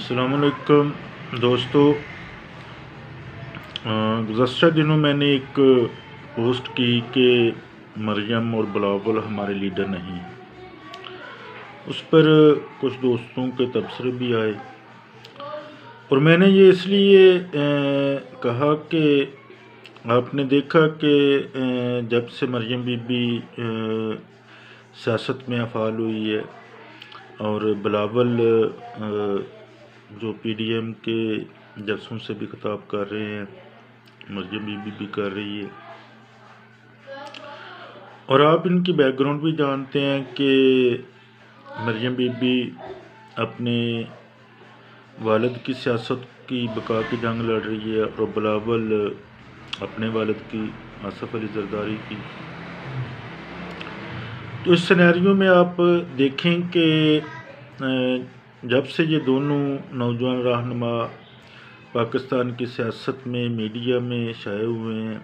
السلام علیکم دوستو، گزشتہ دنوں میں نے ایک پوسٹ کی کہ مریم اور بلاول ہمارے لیڈر نہیں۔ اس پر کچھ دوستوں کے تبصرے بھی آئے، اور میں نے یہ اس لیے کہا کہ آپ نے دیکھا کہ جب سے مریم بی بی سیاست میں فعال ہوئی ہے اور بلاول جو پی ڈی ایم کے جلسوں سے بھی خطاب کر رہے ہیں، مریم بی بی بھی کر رہی ہے، اور آپ ان کی بیک گراؤنڈ بھی جانتے ہیں کہ مریم بی بی اپنے والد کی سیاست کی بقا کی جنگ لڑ رہی ہے اور بلاول اپنے والد کی آصف علی زرداری کی۔ تو اس سینیریو میں آپ دیکھیں کہ جب سے یہ دونوں نوجوان رہنما پاکستان کی سیاست میں میڈیا میں شائع ہوئے ہیں،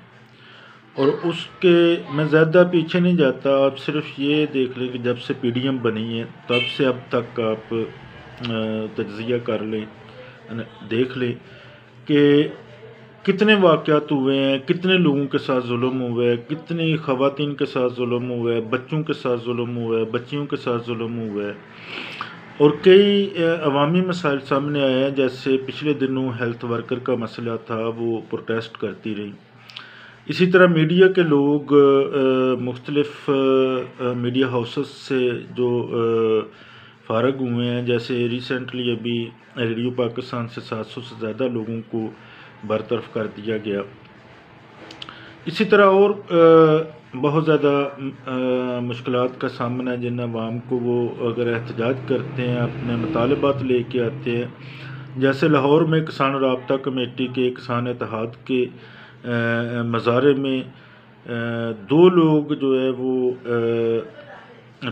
اور اس کے میں زیادہ پیچھے نہیں جاتا، آپ صرف یہ دیکھ لیں کہ جب سے پی ڈی ایم بنی ہے تب سے اب تک آپ تجزیہ کر لیں، دیکھ لیں کہ کتنے واقعات ہوئے ہیں، کتنے لوگوں کے ساتھ ظلم ہوا ہے، کتنی خواتین کے ساتھ ظلم ہوا ہے، بچوں کے ساتھ ظلم ہوا ہے، بچیوں کے ساتھ ظلم ہوا ہے، اور کئی عوامی مسائل سامنے آئے ہیں۔ جیسے پچھلے دنوں ہیلتھ ورکر کا مسئلہ تھا، وہ پروٹیسٹ کرتی رہی۔ اسی طرح میڈیا کے لوگ مختلف میڈیا ہاؤسز سے جو فارغ ہوئے ہیں، جیسے ریسنٹلی ابھی ریڈیو پاکستان سے 700 سے زیادہ لوگوں کو برطرف کر دیا گیا۔ اسی طرح اور بہت زیادہ مشکلات کا سامنا ہے جن عوام کو، وہ اگر احتجاج کرتے ہیں، اپنے مطالبات لے کے آتے ہیں، جیسے لاہور میں کسان رابطہ کمیٹی کے کسان اتحاد کے مظاہرے میں 2 لوگ جو ہے وہ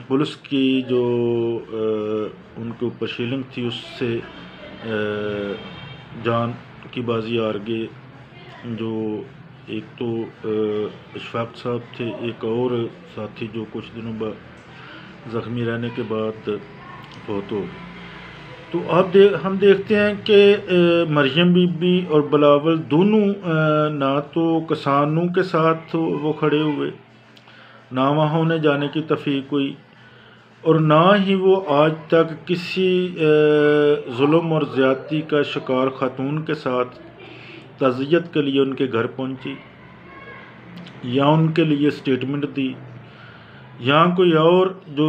پولیس کی جو ان کے اوپر شیلنگ تھی اس سے جان کی بازی ہار گئے، جو ایک تو اشفاق صاحب تھے، ایک اور ساتھی جو کچھ دنوں بعد زخمی رہنے کے بعد فوت ہو گئے۔ تو ہم دیکھتے ہیں کہ مریم بی بی اور بلاول دونوں نہ تو کسانوں کے ساتھ وہ کھڑے ہوئے، نہ وہاں انہیں جانے کی توفیق ہوئی، اور نہ ہی وہ آج تک کسی ظلم اور زیادتی کا شکار خاتون کے ساتھ تعزیت کے لیے ان کے گھر پہنچی، یا ان کے لیے اسٹیٹمنٹ دی، یا کوئی اور جو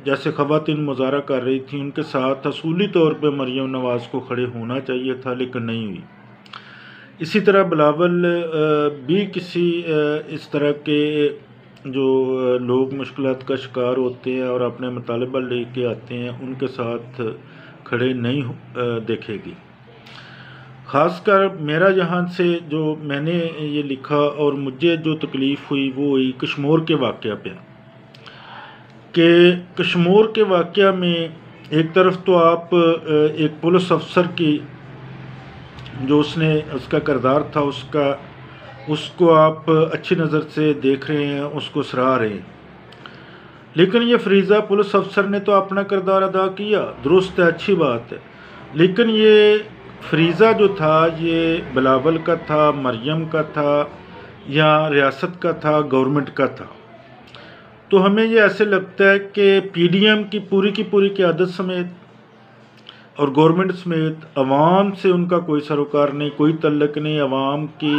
جیسے خواتین مظاہرہ کر رہی تھیں ان کے ساتھ اصولی طور پہ مریم نواز کو کھڑے ہونا چاہیے تھا، لیکن نہیں ہوئی۔ اسی طرح بلاول بھی کسی اس طرح کے جو لوگ مشکلات کا شکار ہوتے ہیں اور اپنے مطالبہ لے کے آتے ہیں ان کے ساتھ کھڑے نہیں دیکھے گی۔ خاص کر میرا یہاں سے جو میں نے یہ لکھا اور مجھے جو تکلیف ہوئی وہ ہوئی کشمور کے واقعہ پہ، کہ کشمور کے واقعہ میں ایک طرف تو آپ ایک پولیس افسر کی جو اس کا کردار تھا اس کو آپ اچھی نظر سے دیکھ رہے ہیں، اس کو سراہ رہے ہیں، لیکن یہ فریضہ پولیس افسر نے تو اپنا کردار ادا کیا، درست ہے، اچھی بات ہے، لیکن یہ فریضہ جو تھا یہ بلاول کا تھا، مریم کا تھا، یا ریاست کا تھا، گورنمنٹ کا تھا۔ تو ہمیں یہ ایسے لگتا ہے کہ پی ڈی ایم کی پوری قیادت سمیت اور گورنمنٹ سمیت عوام سے ان کا کوئی سروکار نہیں، کوئی تعلق نہیں، عوام کی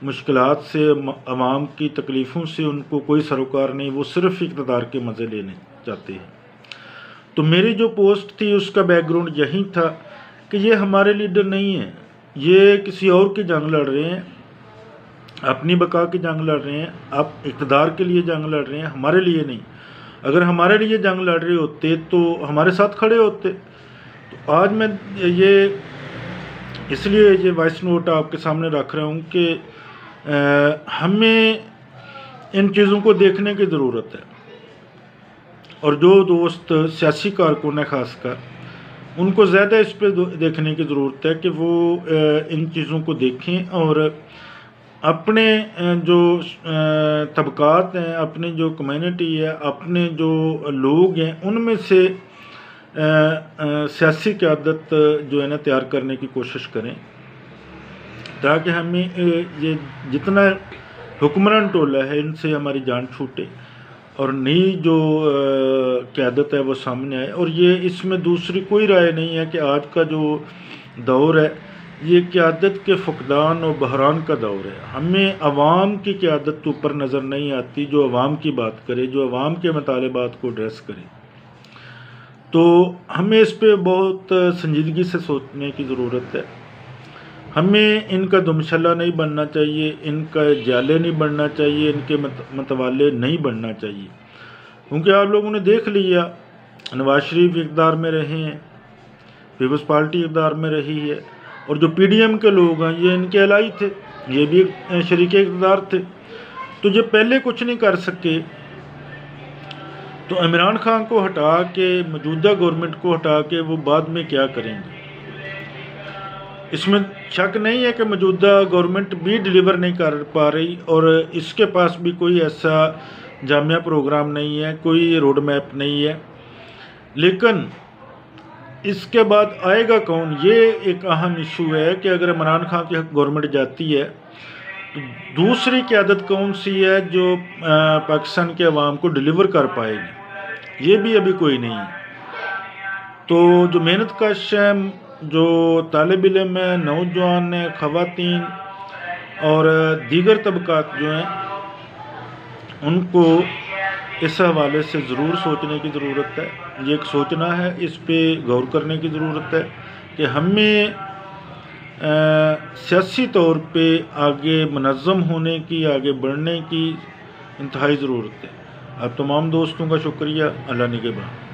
مشکلات سے، عوام کی تکلیفوں سے ان کو کوئی سروکار نہیں، وہ صرف اقتدار کے مزے لینے چاہتے ہیں۔ تو میری جو پوسٹ تھی اس کا بیک گراؤنڈ یہی تھا کہ یہ ہمارے لیڈر نہیں ہیں، یہ کسی اور کی جنگ لڑ رہے ہیں، اپنی بقا کی جنگ لڑ رہے ہیں، آپ اقتدار کے لیے جنگ لڑ رہے ہیں، ہمارے لیے نہیں۔ اگر ہمارے لیے جنگ لڑ رہے ہوتے تو ہمارے ساتھ کھڑے ہوتے۔ تو آج میں اس لیے یہ وائس نوٹ آپ کے سامنے رکھ رہا ہوں کہ ہمیں ان چیزوں کو دیکھنے کی ضرورت ہے، اور جو دوست سیاسی کارکن ہیں خاص کر ان کو زیادہ اس پہ دیکھنے کی ضرورت ہے کہ وہ ان چیزوں کو دیکھیں اور اپنے جو طبقات ہیں، اپنی جو کمیونٹی ہے، اپنے جو لوگ ہیں، ان میں سے سیاسی قیادت جو ہے نا تیار کرنے کی کوشش کریں، تاکہ ہمیں یہ جتنا حکمران ٹولہ ہے ان سے ہماری جان چھوٹے اور نئی جو قیادت ہے وہ سامنے آئے۔ اور یہ اس میں دوسری کوئی رائے نہیں ہے کہ آج کا جو دور ہے یہ قیادت کے فقدان اور بحران کا دور ہے۔ ہمیں عوام کی قیادت کے اوپر نظر نہیں آتی جو عوام کی بات کرے، جو عوام کے مطالبات کو ایڈریس کرے۔ تو ہمیں اس پہ بہت سنجیدگی سے سوچنے کی ضرورت ہے۔ ہمیں ان کا دمشلہ نہیں بننا چاہیے، ان کا جالے نہیں بننا چاہیے، ان کے متوالے نہیں بننا چاہیے، کیونکہ آپ لوگوں نے دیکھ لیا نواز شریف اقتدار میں رہے ہیں، پیپلز پارٹی اقتدار میں رہی ہے، اور جو پی ڈی ایم کے لوگ ہیں یہ ان کے الائی تھے، یہ بھی شریک اقتدار تھے۔ تو یہ پہلے کچھ نہیں کر سکے تو عمران خان کو ہٹا کے، موجودہ گورنمنٹ کو ہٹا کے وہ بعد میں کیا کریں گے؟ اس میں شک نہیں ہے کہ موجودہ گورنمنٹ بھی ڈیلیور نہیں کر پا رہی، اور اس کے پاس بھی کوئی ایسا جامعہ پروگرام نہیں ہے، کوئی روڈ میپ نہیں ہے۔ لیکن اس کے بعد آئے گا کون؟ یہ ایک اہم ایشو ہے کہ اگر عمران خان کی گورنمنٹ جاتی ہے تو دوسری قیادت کون سی ہے جو پاکستان کے عوام کو ڈیلیور کر پائے گی؟ یہ بھی ابھی کوئی نہیں ہے۔ تو جو محنت کش ہے، جو طالب علم ہیں، نوجوان ہیں، خواتین اور دیگر طبقات جو ہیں، ان کو اس حوالے سے ضرور سوچنے کی ضرورت ہے۔ یہ ایک سوچنا ہے، اس پہ غور کرنے کی ضرورت ہے کہ ہمیں سیاسی طور پہ آگے منظم ہونے کی، آگے بڑھنے کی انتہائی ضرورت ہے۔ آپ تمام دوستوں کا شکریہ۔ اللہ نگہبان۔